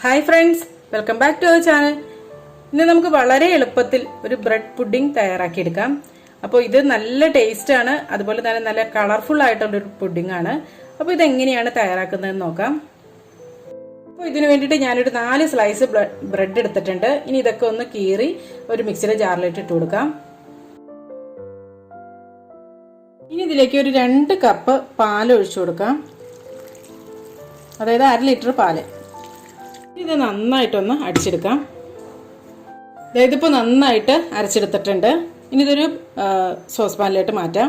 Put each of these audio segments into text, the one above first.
Hi friends, welcome back to our channel. ഇന്ന് നമുക്ക് വളരെ എളുപ്പത്തിൽ ഒരു ബ്രെഡ് പുഡിംഗ് തയ്യാറാക്കിയെടുക്കാം. അപ്പോൾ ഇത് നല്ല ടേസ്റ്റ് ആണ്, അതുപോലെ തന്നെ നല്ല കളർഫുൾ ആയിട്ടുള്ളൊരു പുഡിംഗ് ആണ്. അപ്പോൾ ഇതെങ്ങനെയാണ് തയ്യാറാക്കുന്നതെന്ന് നോക്കാം. അപ്പോൾ ഇതിനു വേണ്ടിയിട്ട് ഞാനൊരു 4 സ്ലൈസ് ബ്രെഡ് എടുത്തിട്ടുണ്ട്. ഇനി ഇതൊക്കെ ഒന്ന് കീറി ഒരു മിക്സിയുടെ ജാറിലിട്ട് ഇട്ട് കൊടുക്കാം. ഇനി ഇതിലേക്ക് ഒരു 2 കപ്പ് പാൽ ഒഴിച്ചു കൊടുക്കാം, അതായത് 1/2 ലിറ്റർ പാല്. ഇത് നന്നായിട്ടൊന്ന് അടിച്ചെടുക്കാം. അതായത് ഇപ്പോൾ നന്നായിട്ട് അരച്ചെടുത്തിട്ടുണ്ട്. ഇനി ഇതൊരു സോസ് പാനിലോട്ട് മാറ്റാം.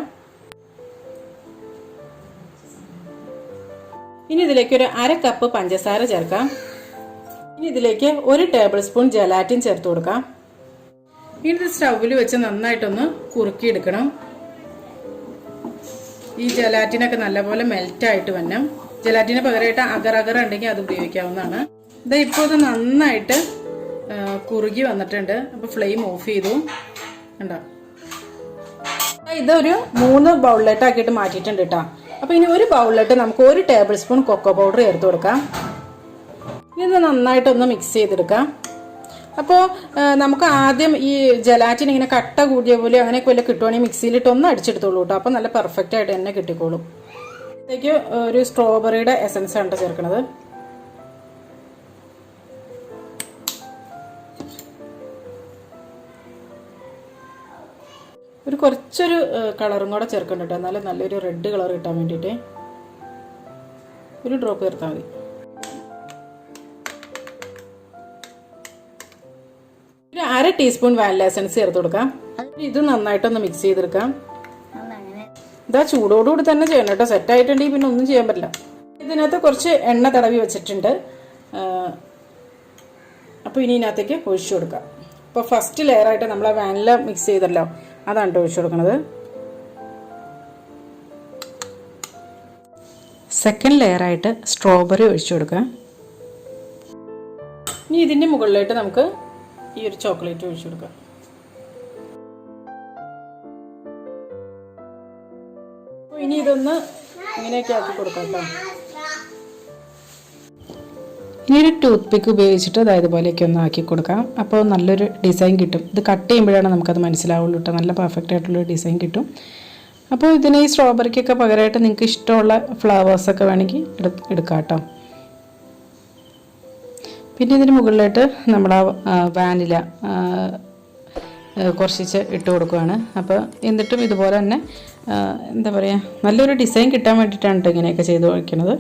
ഇനി ഇതിലേക്ക് ഒരു 1/2 കപ്പ് പഞ്ചസാര ചേർക്കാം. ഇനി ഇതിലേക്ക് 1 ടേബിൾ സ്പൂൺ ജലാറ്റിൻ ചേർത്ത് കൊടുക്കാം. ഇനി ഇത് സ്റ്റൗവിൽ വെച്ച് നന്നായിട്ടൊന്ന് കുറുക്കിയെടുക്കണം. ഈ ജലാറ്റിനൊക്കെ നല്ലപോലെ മെൽറ്റായിട്ട് വരണം. ജലാറ്റിന് പകരമായിട്ട് അഗർ ഉണ്ടെങ്കിൽ അത് ഉപയോഗിക്കാവുന്നതാണ്. ഇത് ഇപ്പോൾ ഇത് നന്നായിട്ട് കുറുകി വന്നിട്ടുണ്ട്. അപ്പോൾ ഫ്ലെയിം ഓഫ് ചെയ്തു. കണ്ടോ, ഇതൊരു 3 ബൗളിലോട്ട് ആക്കിയിട്ട് മാറ്റിയിട്ടുണ്ട് കേട്ടോ. അപ്പോൾ ഇനി ഒരു ബൗളിലോട്ട് നമുക്ക് 1 ടേബിൾ സ്പൂൺ കൊക്കോ പൗഡർ ചേർത്ത് കൊടുക്കാം. ഇത് നന്നായിട്ടൊന്ന് മിക്സ് ചെയ്തെടുക്കാം. അപ്പോൾ നമുക്ക് ആദ്യം ഈ ജലാറ്റിൻ ഇങ്ങനെ കട്ട കൂടിയ പോലെ അങ്ങനെയൊക്കെ വല്ല കിട്ടുവാണെങ്കിൽ മിക്സിയിലിട്ട് ഒന്ന് അടിച്ചെടുത്തോളൂ കേട്ടോ. അപ്പോൾ നല്ല പെർഫെക്റ്റ് ആയിട്ട് തന്നെ കിട്ടിക്കോളും. ഇതിലേക്ക് ഒരു സ്ട്രോബെറിയുടെ എസൻസ് ആണ് ചേർക്കുന്നത്. കുറച്ചൊരു കളറും കൂടെ ചേർക്കണം കേട്ടോ, എന്നാലും നല്ലൊരു റെഡ് കളർ കിട്ടാൻ വേണ്ടിയിട്ട് ഒരു ഡ്രോപ്പ് ചേർത്താൽ മതി. ഒരു 1/2 ടീസ്പൂൺ വാനില എസൻസ് ചേർത്ത് കൊടുക്കാം. ഇത് നന്നായിട്ടൊന്ന് മിക്സ് ചെയ്തെടുക്കാം. ഇതാ ചൂടോടുകൂടി തന്നെ ചെയ്യണം കേട്ടോ, സെറ്റ് ആയിട്ടുണ്ടെങ്കിൽ പിന്നെ ഒന്നും ചെയ്യാൻ പറ്റില്ല. ഇതിനകത്ത് കുറച്ച് എണ്ണ തടവി വെച്ചിട്ടുണ്ട്. അപ്പോൾ ഇനി ഇതിനകത്തേക്ക് ഒഴിച്ചു കൊടുക്കാം. അപ്പോൾ ഫസ്റ്റ് ലെയറായിട്ട് നമ്മൾ ആ വാനില മിക്സ് ചെയ്തല്ലോ, അതാണ് ഒഴിച്ചു കൊടുക്കുന്നത്. സെക്കൻഡ് ലെയറായിട്ട് സ്ട്രോബെറി ഒഴിച്ചു കൊടുക്കുക. ഇനി ഇതിൻ്റെ മുകളിലായിട്ട് നമുക്ക് ഈ ഒരു ചോക്ലേറ്റ് ഒഴിച്ചു കൊടുക്കാം. അപ്പോൾ ഇനി ഇതൊന്ന് ഇങ്ങനെയൊക്കെ ആക്കി കൊടുക്കാം കേട്ടോ. ഇനി ഒരു ടൂത്ത് പിക്ക് ഉപയോഗിച്ചിട്ട് അതായത് പോലെയൊക്കെ ഒന്ന് ആക്കി കൊടുക്കാം. അപ്പോൾ നല്ലൊരു ഡിസൈൻ കിട്ടും. ഇത് കട്ട് ചെയ്യുമ്പോഴാണ് നമുക്കത് മനസ്സിലാവുള്ളൂ കേട്ടോ, നല്ല പെർഫെക്റ്റ് ആയിട്ടുള്ളൊരു ഡിസൈൻ കിട്ടും. അപ്പോൾ ഇതിന് ഈ സ്ട്രോബെറിക്കൊക്കെ പകരമായിട്ട് നിങ്ങൾക്ക് ഇഷ്ടമുള്ള ഫ്ലവേഴ്സൊക്കെ വേണമെങ്കിൽ എടുക്കാം കേട്ടോ. പിന്നെ ഇതിന് മുകളിലായിട്ട് നമ്മൾ ആ വാനില കുറച്ച് ഇട്ട് കൊടുക്കുകയാണ്. അപ്പോൾ എന്നിട്ടും ഇതുപോലെ തന്നെ എന്താ പറയുക, നല്ലൊരു ഡിസൈൻ കിട്ടാൻ വേണ്ടിയിട്ടാണ് കേട്ടോ ഇങ്ങനെയൊക്കെ ചെയ്ത് വയ്ക്കുന്നത്.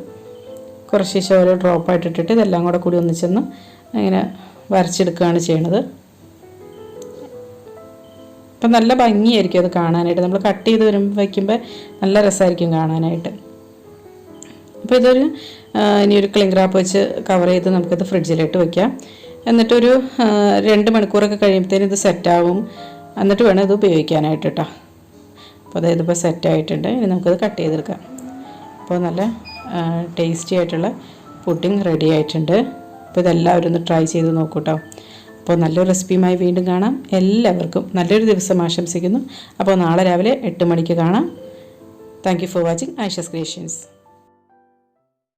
കുറച്ച് ഓരോ ഡ്രോപ്പായിട്ട് ഇട്ടിട്ട് ഇതെല്ലാം കൂടി ഒന്നിച്ചൊന്ന് ഇങ്ങനെ വരച്ചെടുക്കുകയാണ് ചെയ്യണത്. അപ്പം നല്ല ഭംഗിയായിരിക്കും അത് കാണാനായിട്ട്. നമ്മൾ കട്ട് ചെയ്ത് വയ്ക്കുമ്പോൾ നല്ല രസമായിരിക്കും കാണാനായിട്ട്. അപ്പോൾ ഇതൊരു ഇനിയൊരു ക്ലിംഗ് റാപ്പ് വെച്ച് കവർ ചെയ്ത് നമുക്കിത് ഫ്രിഡ്ജിലിട്ട് വയ്ക്കാം. എന്നിട്ടൊരു 2 മണിക്കൂറൊക്കെ കഴിയുമ്പോഴത്തേനും ഇത് സെറ്റാവും. എന്നിട്ട് വേണം ഇത് ഉപയോഗിക്കാനായിട്ട് കേട്ടോ. അപ്പോൾ അതായത് ഇപ്പോൾ സെറ്റായിട്ടുണ്ട്. ഇനി നമുക്കത് കട്ട് ചെയ്തെടുക്കാം. അപ്പോൾ നല്ല ടേസ്റ്റി ആയിട്ടുള്ള പുഡിംഗ് റെഡി ആയിട്ടുണ്ട്. അപ്പോൾ ഇതെല്ലാവരും ഒന്ന് ട്രൈ ചെയ്ത് നോക്കൂ കേട്ടോ. അപ്പോൾ നല്ലൊരു റെസിപ്പിയുമായി വീണ്ടും കാണാം. എല്ലാവർക്കും നല്ലൊരു ദിവസം ആശംസിക്കുന്നു. അപ്പോൾ നാളെ രാവിലെ 8 മണിക്ക് കാണാം. Thank you for watching Aisha's creations.